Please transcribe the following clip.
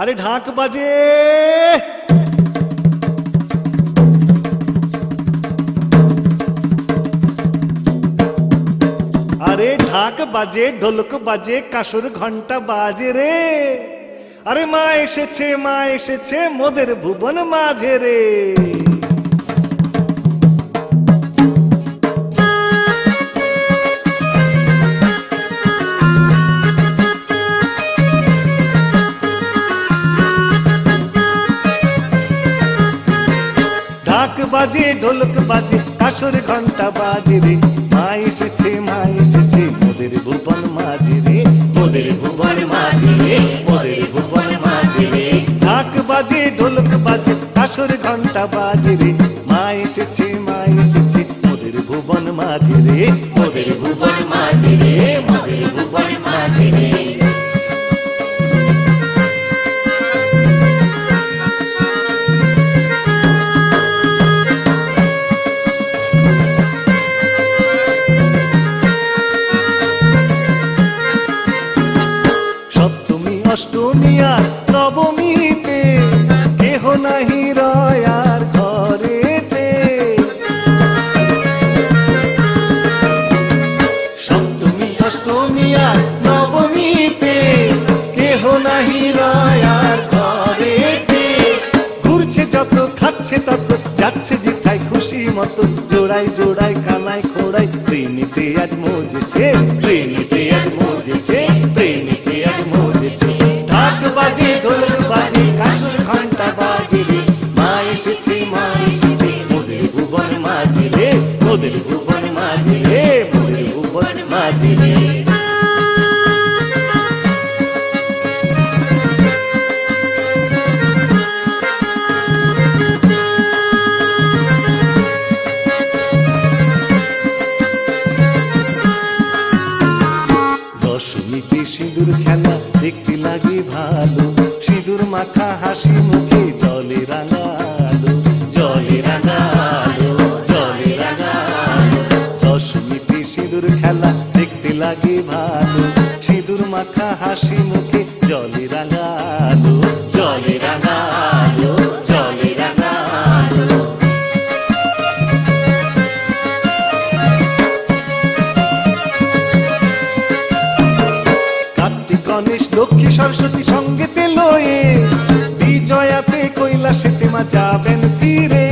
আরে ঢাক বাজে, আরে ঢাক বাজে, ঢোলক বাজে, কাসর ঘন্টা বাজে রে। আরে মা এসেছে, মা এসেছে মোদের ভুবন মাঝে রে। ঢাক বাজে, ঢোলক বাজে, কাসর ঘন্টা বাজে রে। মা এসেছে, মা এসেছে মোদের ভুবন মাঝে রে, মোদের ভুবন মাঝে রে, মোদের ভুবন মাঝে রে। ঢাক বাজে, ঢোলক বাজে, কাসর ঘন্টা বাজে রে। মা এসেছে, মা এসেছে মোদের ভুবন মাঝে রে, মোদের ভুবন মাঝে রে, মোদের ভুবন মাঝে রে। অষ্টমী আর নবমীতে কেহ নাহি রয় আর ঘরেতে। সপ্তমী অষ্টমী আর নবমীতে কেহ নাহি রয় আর ঘরেতে। ঘুরছে যত, খাচ্ছে তত, যাচ্ছে যেথায় খুশি মতো, জোড়ায় জোড়ায় কানায় খোড়ায় প্রেমিতে আজ মজেছে, প্রেমিতে আজ মজেছে, প্রেমিতে আজ মজেছে। ঢাক বাজে, ঢোলক বাজে, কাসর ঘন্টা বাজে রে। মা এসেছে, মা এসেছে মোদের ভুবন মাঝে রে, মোদের ভুবন মাঝে রে, মোদের ভুবন মাঝে রে। দশমীতে সিঁদুর খেলা দেখতে লাগে ভালো, সিঁদুর মাখা হাসি মুখে জলে রাঙালো, জলে রাঙালো, জলে রাঙালো। দশমীতে সিঁদুর খেলা দেখতে লাগে ভালো, সিঁদুর মাখা হাসি মুখে জলে রাঙালো, জলে রাঙালো, জলে রাঙালো। গণেশ লক্ষ্মী সরস্বতী সঙ্গেতে লয়ে, বিজয়াতে কৈলাসেতে মা যাবেন ফিরে।